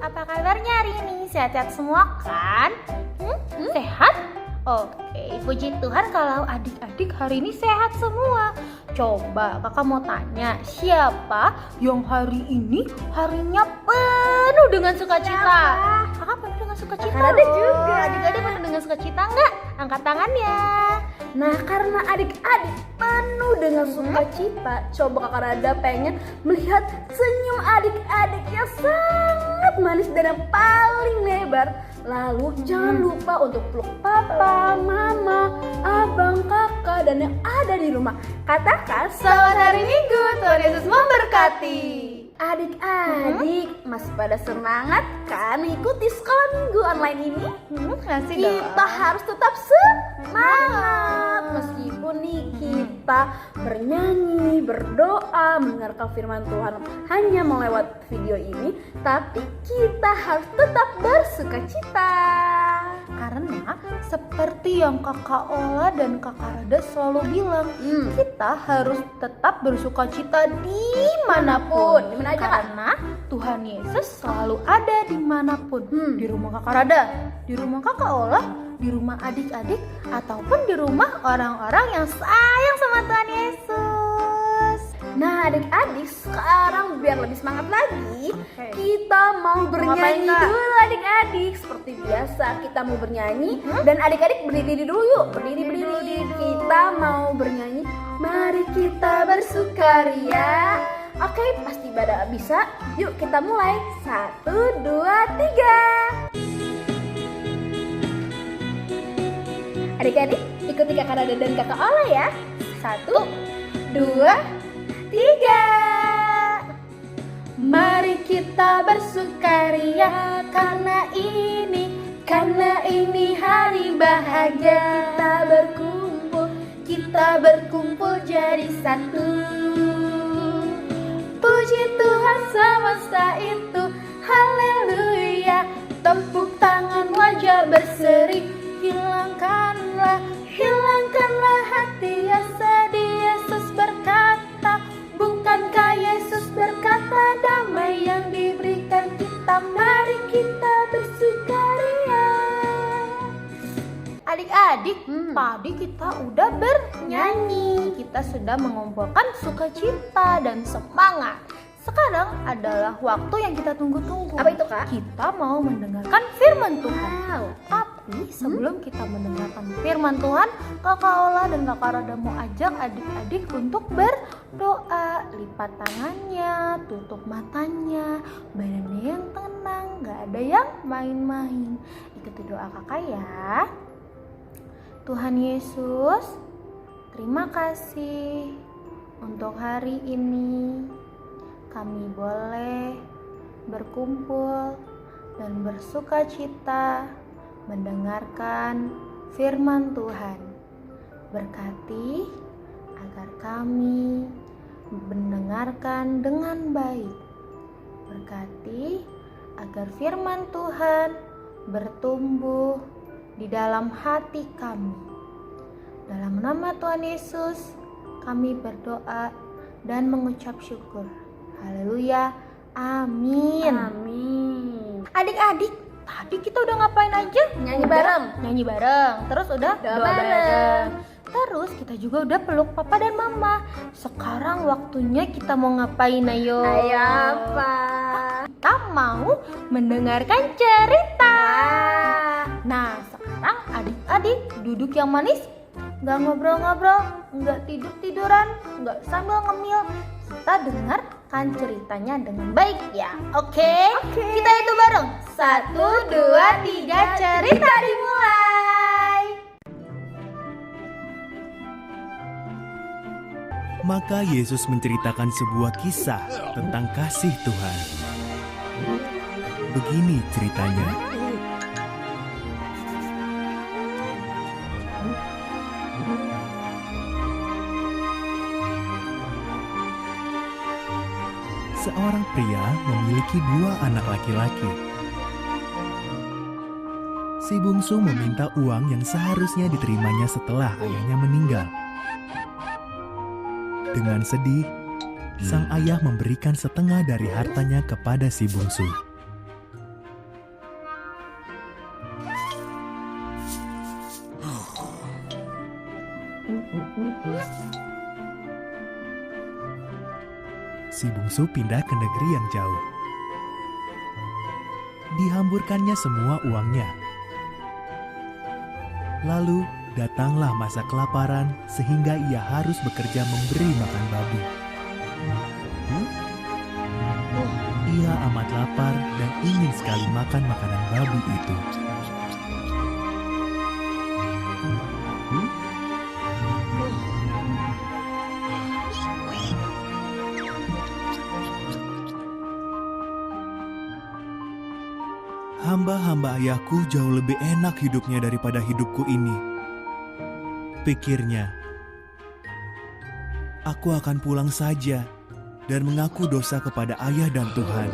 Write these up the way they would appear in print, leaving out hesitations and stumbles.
Apa kabarnya hari ini? Sehat-sehat semua kan? Sehat? Oke, puji Tuhan kalau adik-adik hari ini sehat semua. Coba kakak mau tanya, siapa yang hari ini harinya penuh dengan sukacita? Kakak penuh dengan sukacita. Kakak ada juga. Adik-adik penuh dengan sukacita enggak? Angkat tangannya. Nah, karena adik-adik penuh dengan sukacita, coba Kakak Rada pengen melihat senyum adik-adik yang sangat manis dan yang paling lebar. Lalu jangan lupa untuk peluk papa, mama, abang, kakak, dan yang ada di rumah. Katakan Selamat hari Minggu, Tuhan Yesus memberkati. Adik-adik, masih pada semangat kan mengikuti sekolah minggu online ini? Masih Kita harus tetap semangat meskipun nih kita bernyanyi, berdoa, mendengarkan firman Tuhan hanya melewat video ini, tapi kita harus tetap bersukacita. Karena seperti yang kakak Ola dan kakak Rada selalu bilang, kita harus tetap bersukacita dimanapun. Dimana aja, Kak? Karena Tuhan Yesus selalu ada dimanapun. Di rumah kakak Rada, di rumah kakak Ola, di rumah adik-adik, ataupun di rumah orang-orang yang sayang sama Tuhan Yesus. Nah, adik-adik, sekarang biar lebih semangat lagi, kita mau bernyanyi Kak? dulu adik-adik. Seperti biasa kita mau bernyanyi dan adik-adik berdiri dulu yuk. Berdiri. Kita mau bernyanyi. Mari kita bersukaria. Oke, pasti pada bisa. Yuk kita mulai. 1, 2, 3. Adik-adik, ikuti kakak Rada dan kakak Ola ya. 1, 2, 3. Mari kita bersukaria karena ini hari bahagia. Kita berkumpul jadi satu. Puji Tuhan semesta itu, haleluya. Tepuk tangan wajah berseri. Hilangkanlah hati yang sedih. Yesus berkata, bukankah Yesus berkata, damai yang diberikan kita, mari kita bersukaria. Adik-adik, tadi kita udah bernyanyi. Kita sudah mengumpulkan sukacita dan semangat. Sekarang adalah waktu yang kita tunggu-tunggu. Apa itu, Kak? Kita mau mendengarkan firman Tuhan. Wow. Tapi sebelum kita mendengarkan firman Tuhan, kakak Ola dan kakak Rada mau ajak adik-adik untuk berdoa. Lipat tangannya, tutup matanya, badannya yang tenang, gak ada yang main-main. Ikuti doa kakak ya. Tuhan Yesus, terima kasih untuk hari ini. Kami boleh berkumpul dan bersukacita mendengarkan firman Tuhan. Berkati agar kami mendengarkan dengan baik. Berkati agar firman Tuhan bertumbuh di dalam hati kami. Dalam nama Tuhan Yesus, kami berdoa dan mengucap syukur. Haleluya, amin. Amin. Adik-adik, tadi kita udah ngapain aja? Nyanyi bareng. Nyanyi bareng. Terus udah Doa doa bareng. bareng. Terus kita juga udah peluk papa dan mama. Sekarang waktunya kita mau ngapain, ayo? Ayo apa? Kita mau mendengarkan cerita. Nah, sekarang adik-adik duduk yang manis, nggak ngobrol-ngobrol, nggak tidur-tiduran, nggak sambil ngemil. Kita dengarkan ceritanya dengan baik ya. Oke? Kita itu bareng. 1, 2, 3, cerita dimulai. Maka Yesus menceritakan sebuah kisah tentang kasih Tuhan. Begini ceritanya. Seorang pria memiliki 2 anak laki-laki. Si bungsu meminta uang yang seharusnya diterimanya setelah ayahnya meninggal. Dengan sedih, sang ayah memberikan setengah dari hartanya kepada si bungsu. Si bungsu pindah ke negeri yang jauh. Dihamburkannya semua uangnya. Lalu datanglah masa kelaparan sehingga ia harus bekerja memberi makan babi. Ia amat lapar dan ingin sekali makan makanan babi itu. Hamba-hamba ayahku jauh lebih enak hidupnya daripada hidupku ini, pikirnya. Aku akan pulang saja dan mengaku dosa kepada ayah dan Tuhan.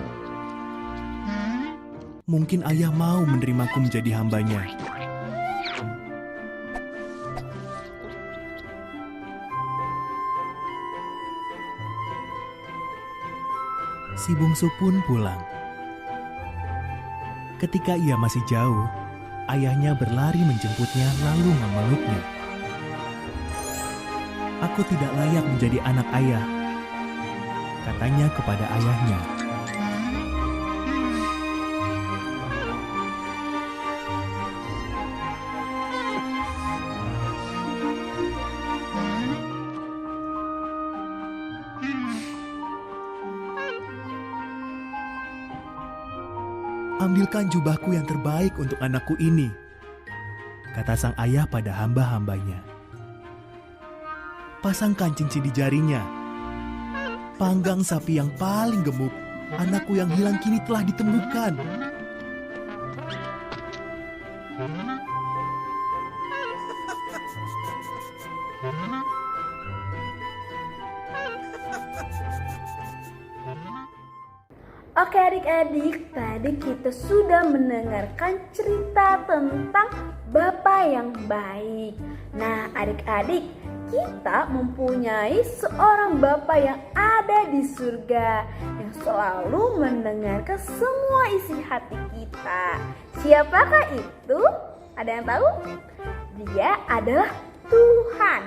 Mungkin ayah mau menerimaku menjadi hambanya. Si bungsu pun pulang. Ketika ia masih jauh, ayahnya berlari menjemputnya lalu memeluknya. Aku tidak layak menjadi anak ayah, katanya kepada ayahnya. Ambilkan jubahku yang terbaik untuk anakku ini, kata sang ayah pada hamba-hambanya. Pasangkan cincin di jarinya. Panggang sapi yang paling gemuk, anakku yang hilang kini telah ditemukan. Oke adik-adik, tadi kita sudah mendengarkan cerita tentang Bapa yang baik. Nah adik-adik, kita mempunyai seorang Bapa yang ada di surga, yang selalu mendengarkan semua isi hati kita. Siapakah itu? Ada yang tahu? Dia adalah Tuhan.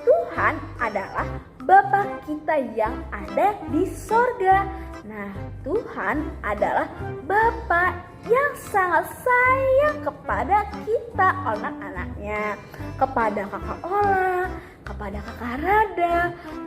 Tuhan adalah Bapa kita yang ada di sorga. Nah, Tuhan adalah Bapa yang sangat sayang kepada kita anak-anaknya, kepada kakak Ola, kepada kakak Rada,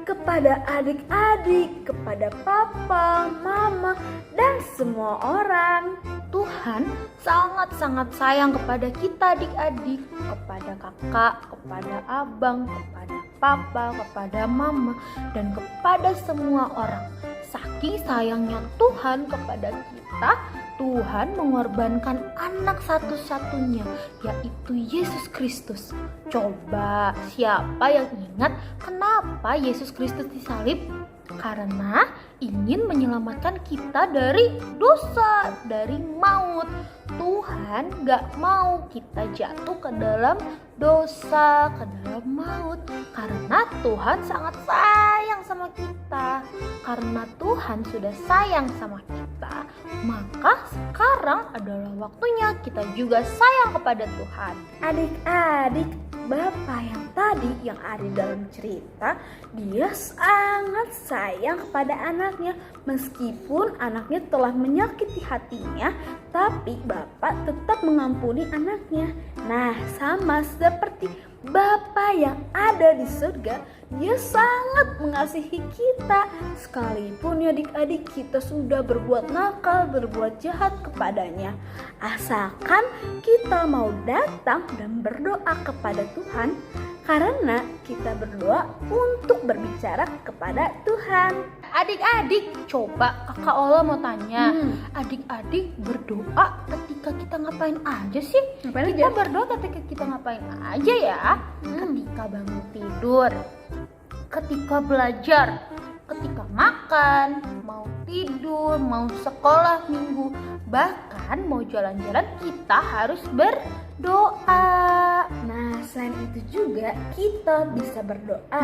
kepada adik-adik, kepada papa, mama, dan semua orang. Tuhan sangat-sangat sayang kepada kita adik-adik, kepada kakak, kepada abang, kepada papa, kepada mama, dan kepada semua orang. Saking sayangnya Tuhan kepada kita, Tuhan mengorbankan anak satu-satunya, yaitu Yesus Kristus. Coba, siapa yang ingat kenapa Yesus Kristus disalib? Karena ingin menyelamatkan kita dari dosa, dari maut. Tuhan gak mau kita jatuh ke dalam dosa, ke dalam maut. Karena Tuhan sangat sayang sama kita. Karena Tuhan sudah sayang sama kita, maka sekarang adalah waktunya kita juga sayang kepada Tuhan. Adik-adik, Bapa yang tadi yang ada dalam cerita, dia sangat sayang kepada anaknya. Meskipun anaknya telah menyakiti hatinya, tapi Bapa tetap mengampuni anaknya. Nah, sama seperti Bapa yang ada di surga, dia sangat mengasihi kita. Sekalipun ya adik-adik kita sudah berbuat nakal, berbuat jahat kepadanya, asalkan kita mau datang dan berdoa kepada Tuhan, karena kita berdoa untuk berbicara kepada Tuhan. Adik-adik, coba kakak Ola mau tanya, adik-adik berdoa ketika kita ngapain aja sih? Ngapain kita aja? berdoa ketika kita ngapain aja ya? Ketika bangun tidur, ketika belajar, ketika makan, mau tidur, mau sekolah minggu, bahkan mau jalan-jalan kita harus berdoa. Nah, selain itu juga kita bisa berdoa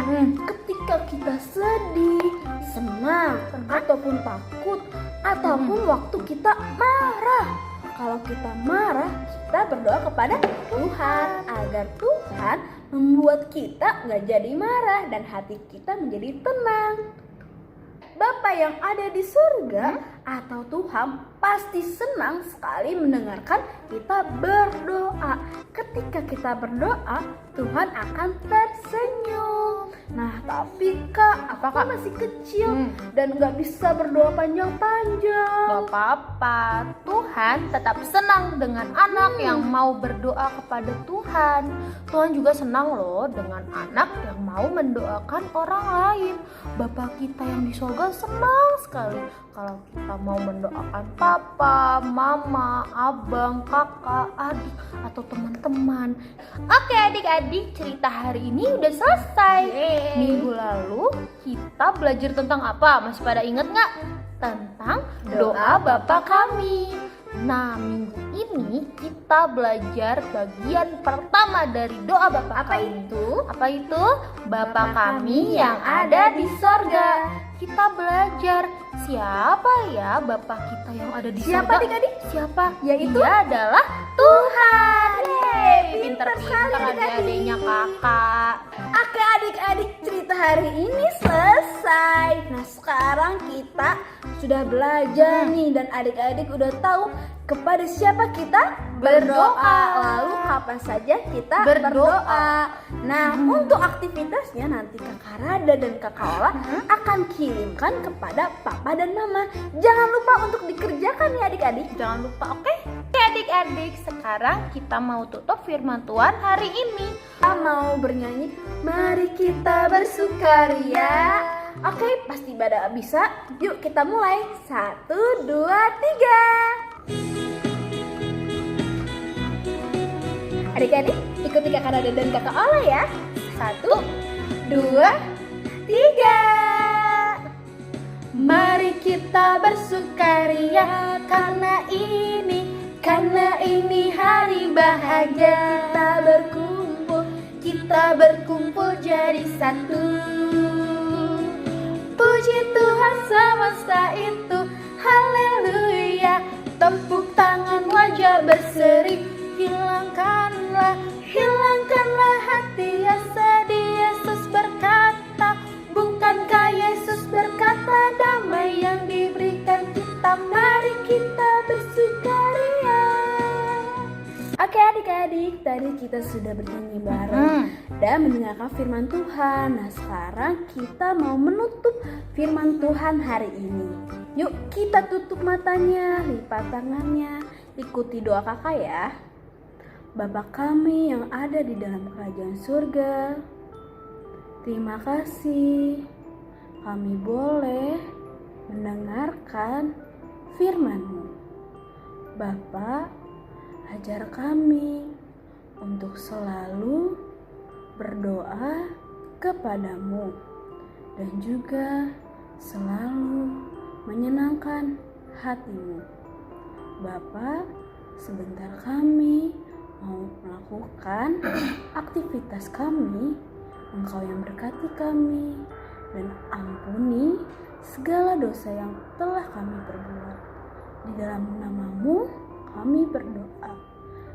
ketika kita sedih, senang, ataupun takut, ataupun waktu kita marah. kalau kita marah, kita berdoa kepada Tuhan agar Tuhan membuat kita nggak jadi marah dan hati kita menjadi tenang. Bapa yang ada di surga atau Tuhan pasti senang sekali mendengarkan kita berdoa. Ketika kita berdoa, Tuhan akan tersenyum. Nah, tapi Kak, aku masih kecil dan nggak bisa berdoa panjang-panjang. Gak apa-apa, Tuhan tetap senang dengan anak yang mau berdoa kepada Tuhan. Tuhan juga senang loh dengan anak yang mau mendoakan orang lain. Bapa kita yang di surga senang sekali kalau kita mau mendoakan papa, mama, abang, kakak, adik, atau teman-teman. Oke adik-adik, cerita hari ini udah selesai. Minggu lalu kita belajar tentang apa? Masih pada ingat nggak? Tentang doa Bapa kami. Nah, minggu ini kita belajar bagian pertama dari doa Bapa kami. Apa itu? Bapa kami yang ada di sorga. Kita belajar siapa ya Bapa kita yang ada di sorga? Siapa adik-adik? Siapa? Yaitu Dia adalah Tuhan. Yeay, Pinter-pinter adik-adiknya kakak. Oke adik-adik, cerita hari ini selesai. Nah, sekarang kita sudah belajar nih dan adik-adik udah tahu kepada siapa kita berdoa. Lalu kapan saja kita berdoa. Nah, untuk aktivitasnya nanti Kakak Rada dan Kakak Ola akan kirimkan kepada Papa dan Mama. Jangan lupa untuk dikerjakan ya adik-adik. Jangan lupa, oke? Oke adik-adik, sekarang kita mau tutup firman Tuhan hari ini. Kita mau bernyanyi, mari kita bersukaria. Oke, pasti pada bisa. Yuk kita mulai. 1, 2, 3. Adik-adik, ikuti Kakak Rada dan Kakak Ola ya. 1, 2, 3. Mari kita bersukaria karena ini hari bahagia. Kita berkumpul jadi satu. Puji Tuhan semesta itu, haleluya. Tepuk tangan wajah berseri. Hilangkanlah hati yang sedih. Yesus berkata, bukankah Yesus berkata damai yang diberikan kita, mari kita bersukaria. Oke adik-adik, tadi kita sudah bernyanyi bareng dan mendengarkan firman Tuhan. Nah, sekarang kita mau menutup firman Tuhan hari ini. Yuk kita tutup matanya, lipat tangannya, ikuti doa kakak ya. Bapa kami yang ada di dalam kerajaan surga, terima kasih kami boleh mendengarkan firman-Mu. Bapa, ajar kami untuk selalu berdoa kepadamu dan juga selalu menyenangkan hatimu. Bapa, sebentar kami mau melakukan aktivitas kami. Engkau yang berkati kami dan ampuni segala dosa yang telah kami perbuat. Di dalam nama-Mu kami berdoa.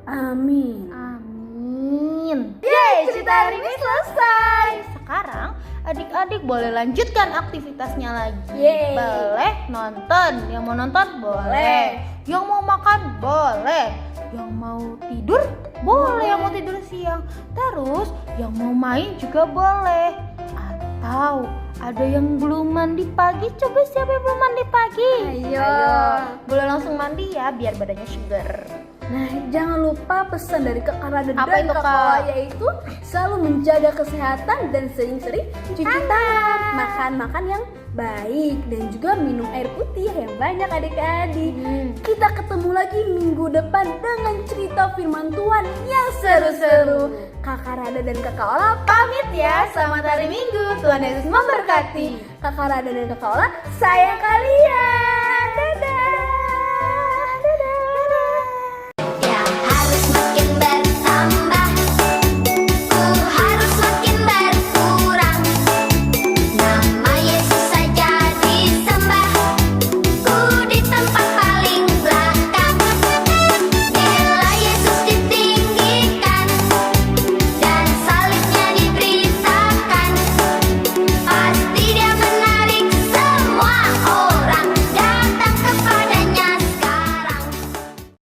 Amin. Amin. Yeay, cerita hari ini selesai. Sekarang adik-adik boleh lanjutkan aktivitasnya lagi. Yeay. Boleh nonton. Yang mau nonton boleh. Yang mau makan boleh. Yang mau tidur boleh. Yang mau tidur siang. Terus yang mau main juga boleh. Atau ada yang belum mandi pagi. Coba siapa yang belum mandi pagi? Ayo. Boleh langsung mandi ya biar badannya segar. Nah, jangan lupa pesan dari Kakak Rada Apa dan itu, Kakak Kak? Ola, yaitu selalu menjaga kesehatan dan sering-sering cuci tangan, makan yang baik dan juga minum air putih yang banyak adik-adik. Kita ketemu lagi minggu depan dengan cerita firman Tuhan yang seru-seru. Kakak Rada dan Kakak Ola pamit ya. Selamat hari Minggu. Tuhan Yesus memberkati. Kakak Rada dan Kakak Ola sayang kalian.